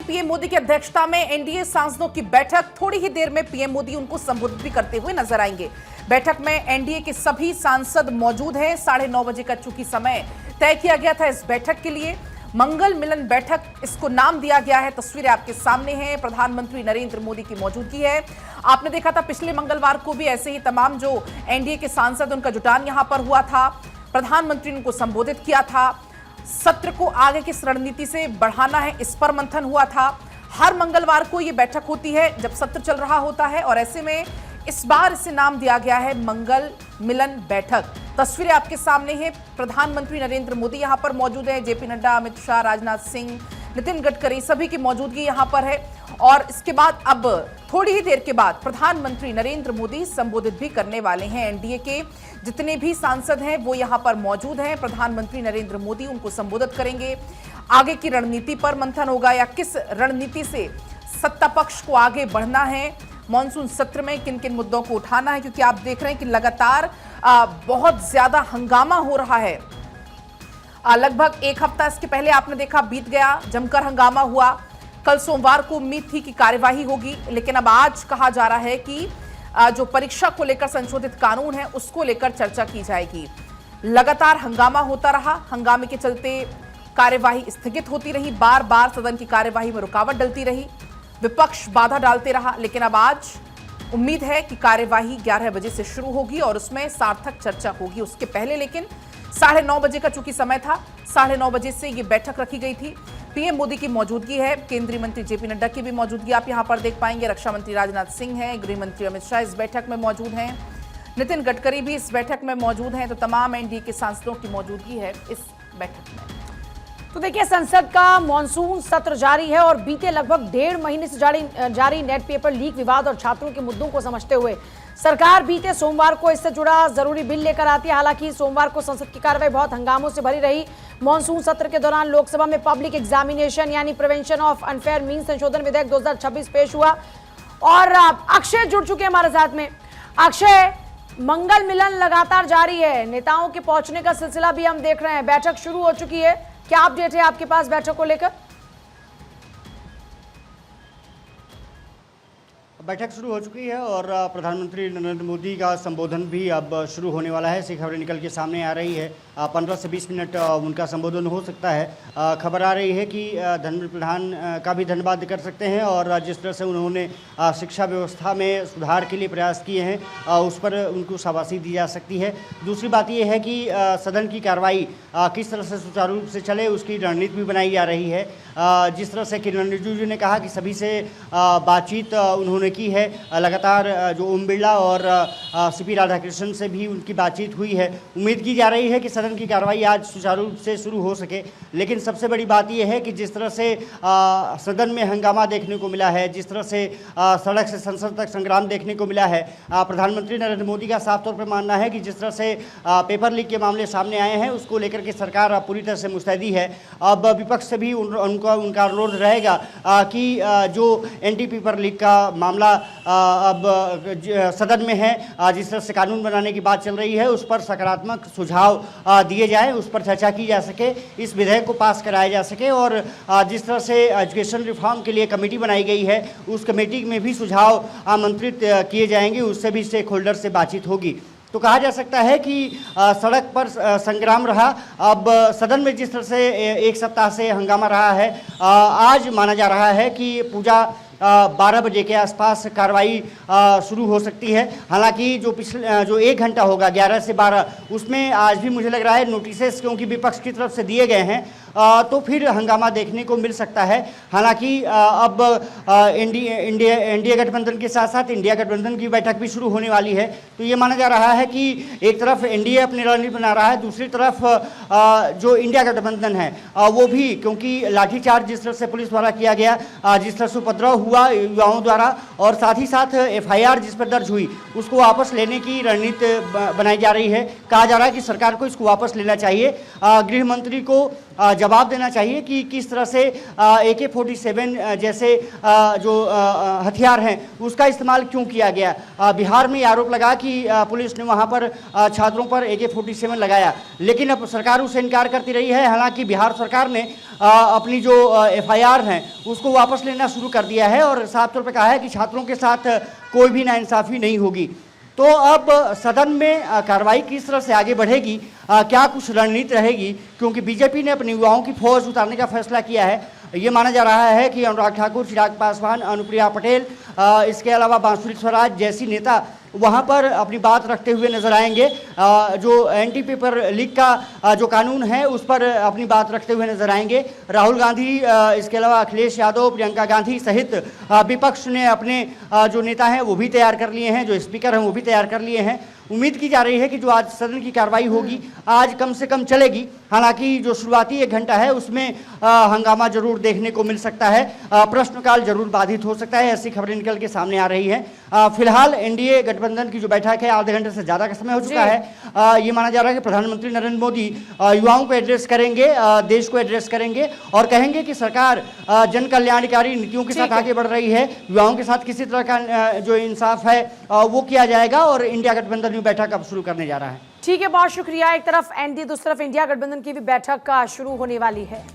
PM Modi की अध्यक्षता में एनडीए सांसदों की बैठक। थोड़ी ही देर में पीएम मोदी उनको संबोधित भी करते हुए नजर आएंगे। बैठक में एनडीए के सभी सांसद मौजूद हैं। 9:30 बजे का चूंकि समय तय किया गया था इस बैठक के लिए, मंगल मिलन बैठक इसको नाम दिया गया है। तस्वीरें आपके सामने हैं, प्रधानमंत्री नरेंद्र मोदी की मौजूदगी है। आपने देखा था पिछले मंगलवार को भी ऐसे ही तमाम जो एनडीए के सांसद उनका जुटान यहां पर हुआ था। प्रधानमंत्री ने उनको संबोधित किया था। सत्र को आगे किस रणनीति से बढ़ाना है इस पर मंथन हुआ था। हर मंगलवार को यह बैठक होती है जब सत्र चल रहा होता है, और ऐसे में इस बार इसे नाम दिया गया है मंगल मिलन बैठक। तस्वीरें आपके सामने हैं। प्रधानमंत्री नरेंद्र मोदी यहां पर मौजूद है। जेपी नड्डा, अमित शाह, राजनाथ सिंह, नितिन गडकरी सभी की मौजूदगी यहां पर है। और इसके बाद अब थोड़ी ही देर के बाद प्रधानमंत्री नरेंद्र मोदी संबोधित भी करने वाले हैं। एनडीए के जितने भी सांसद हैं वो यहां पर मौजूद हैं। प्रधानमंत्री नरेंद्र मोदी उनको संबोधित करेंगे। आगे की रणनीति पर मंथन होगा या किस रणनीति से सत्ता पक्ष को आगे बढ़ना है, मॉनसून सत्र में किन किन मुद्दों को उठाना है, क्योंकि आप देख रहे हैं कि लगातार बहुत ज्यादा हंगामा हो रहा है। लगभग एक हफ्ता इसके पहले आपने देखा बीत गया, जमकर हंगामा हुआ। कल सोमवार को उम्मीद थी कि कार्यवाही होगी, लेकिन अब आज कहा जा रहा है कि जो परीक्षा को लेकर संशोधित कानून है उसको लेकर चर्चा की जाएगी। लगातार हंगामा होता रहा, हंगामे के चलते कार्यवाही स्थगित होती रही, बार बार सदन की कार्यवाही में रुकावट डलती रही, विपक्ष बाधा डालते रहा। लेकिन अब आज उम्मीद है कि कार्यवाही 11 बजे से शुरू होगी और उसमें सार्थक चर्चा होगी। उसके पहले लेकिन 9:30 बजे का चूंकि समय था, 9:30 बजे से ये बैठक रखी गई थी। पीएम मोदी की मौजूदगी है, केंद्रीय मंत्री जेपी नड्डा की भी मौजूदगी आप यहां पर देख पाएंगे। रक्षा मंत्री राजनाथ सिंह हैं, गृह मंत्री अमित शाह इस बैठक में मौजूद हैं, नितिन गडकरी भी इस बैठक में मौजूद हैं। तो तमाम एनडीए के सांसदों की मौजूदगी है इस बैठक में। तो देखिए, संसद का मॉनसून सत्र जारी है और बीते लगभग 1.5 महीने से जारी नेट पेपर लीक विवाद और छात्रों के मुद्दों को समझते हुए सरकार बीते सोमवार को इससे जुड़ा जरूरी बिल लेकर आती है। हालांकि सोमवार को संसद की कार्रवाई बहुत हंगामों से भरी रही। मॉनसून सत्र के दौरान लोकसभा में पब्लिक एग्जामिनेशन यानी प्रिवेंशन ऑफ अनफेयर मीन्स संशोधन विधेयक 2026 पेश हुआ। और अक्षय जुड़ चुके हैं हमारे साथ में। अक्षय, मंगल मिलन लगातार जारी है, नेताओं के पहुंचने का सिलसिला भी हम देख रहे हैं, बैठक शुरू हो चुकी है, क्या अपडेट है आपके पास बैठक को लेकर? बैठक शुरू हो चुकी है और प्रधानमंत्री नरेंद्र मोदी का संबोधन भी अब शुरू होने वाला है। ऐसी खबरें निकल के सामने आ रही है। 15 से 20 मिनट उनका संबोधन हो सकता है। खबर आ रही है कि धर्मेंद्र प्रधान का भी धन्यवाद कर सकते हैं और जिस तरह से उन्होंने शिक्षा व्यवस्था में सुधार के लिए प्रयास किए हैं उस पर उनको शाबाशी दी जा सकती है। दूसरी बात यह है कि सदन की कार्रवाई किस तरह से सुचारू रूप से चले उसकी रणनीति भी बनाई जा रही है। जिस तरह से किरण रिजिजू ने कहा कि सभी से बातचीत उन्होंने की है, लगातार जो ओम बिरला और सीपी राधाकृष्णन से भी उनकी बातचीत हुई है। उम्मीद की जा रही है कि सदन की कार्रवाई आज सुचारू रूप से शुरू हो सके। लेकिन सबसे बड़ी बात यह है कि जिस तरह से सदन में हंगामा देखने को मिला है, जिस तरह से सड़क से संसद तक संग्राम देखने को मिला है, प्रधानमंत्री नरेंद्र मोदी का साफ तौर पर मानना है कि जिस तरह से पेपर लीक के मामले सामने आए हैं उसको लेकर के सरकार पूरी तरह से मुस्तैदी है। अब विपक्ष से भी उनका अनुरोध रहेगा कि जो एंटी पेपर लीक का मामला अब सदन में है, जिस तरह से कानून बनाने की बात चल रही है उस पर सकारात्मक सुझाव दिए जाए, उस पर चर्चा की जा सके, इस विधेयक को पास कराया जा सके। और जिस तरह से एजुकेशन रिफॉर्म के लिए कमेटी बनाई गई है उस कमेटी में भी सुझाव आमंत्रित किए जाएंगे, उससे भी स्टेक होल्डर से बातचीत होगी। तो कहा जा सकता है कि सड़क पर संग्राम रहा। अब सदन में जिस तरह से एक सप्ताह से हंगामा रहा है, आज माना जा रहा है कि पूजा 12 बजे के आसपास कार्रवाई शुरू हो सकती है। हालांकि जो 1 घंटा होगा 11 से 12 उसमें आज भी मुझे लग रहा है नोटिसेस क्योंकि विपक्ष की तरफ से दिए गए हैं तो फिर हंगामा देखने को मिल सकता है। हालांकि अब एनडीए गठबंधन के साथ साथ इंडिया गठबंधन की बैठक भी शुरू होने वाली है। तो ये माना जा रहा है कि एक तरफ एनडीए अपनी रणनीति बना रहा है, दूसरी तरफ जो इंडिया गठबंधन है वो भी, क्योंकि लाठीचार्ज जिस तरह से पुलिस द्वारा किया गया, जिस तरह से उपद्रव हुआ युवाओं द्वारा और साथ ही साथ एफआईआर जिस पर दर्ज हुई उसको वापस लेने की रणनीति बनाई जा रही है। कहा जा रहा है कि सरकार को इसको वापस लेना चाहिए। गृह मंत्री को जवाब देना चाहिए कि किस तरह से AK-47 जैसे जो हथियार हैं उसका इस्तेमाल क्यों किया गया। बिहार में आरोप लगा कि पुलिस ने वहां पर छात्रों पर AK-47 लगाया, लेकिन अब सरकार उससे इनकार करती रही है। हालांकि बिहार सरकार ने अपनी जो FIR हैं उसको वापस लेना शुरू कर दिया है और साफ तौर पर कहा है कि छात्रों के साथ कोई भी नाइंसाफी नहीं होगी। तो अब सदन में कार्रवाई किस तरह से आगे बढ़ेगी, क्या कुछ रणनीति रहेगी, क्योंकि बीजेपी ने अपने युवाओं की फौज उतारने का फैसला किया है। ये माना जा रहा है कि अनुराग ठाकुर, चिराग पासवान, अनुप्रिया पटेल, इसके अलावा बांसुरी स्वराज जैसी नेता वहां पर अपनी बात रखते हुए नजर आएंगे। जो एंटी पेपर लीक का जो कानून है उस पर अपनी बात रखते हुए नजर आएंगे। राहुल गांधी, इसके अलावा अखिलेश यादव, प्रियंका गांधी सहित विपक्ष ने अपने जो नेता हैं वो भी तैयार कर लिए हैं, जो स्पीकर हैं वो भी तैयार कर लिए हैं। उम्मीद की जा रही है कि जो आज सदन की कार्रवाई होगी आज कम से कम चलेगी। हालांकि जो शुरुआती 1 घंटा है उसमें हंगामा जरूर देखने को मिल सकता है, प्रश्नकाल जरूर बाधित हो सकता है, ऐसी खबरें निकल के सामने आ रही हैं। फिलहाल एनडीए गठबंधन की जो बैठक है आधे घंटे से ज्यादा का समय हो चुका है। ये माना जा रहा है कि प्रधानमंत्री नरेंद्र मोदी युवाओं को एड्रेस करेंगे, देश को एड्रेस करेंगे और कहेंगे कि सरकार जन कल्याणकारी नीतियों के साथ आगे बढ़ रही है, युवाओं के साथ किसी तरह का जो इंसाफ है वो किया जाएगा और इंडिया गठबंधन में बैठक अब शुरू करने जा रहा है। ठीक है, बहुत शुक्रिया। एक तरफ एनडीए, दूसरी तरफ इंडिया गठबंधन की भी बैठक शुरू होने वाली है।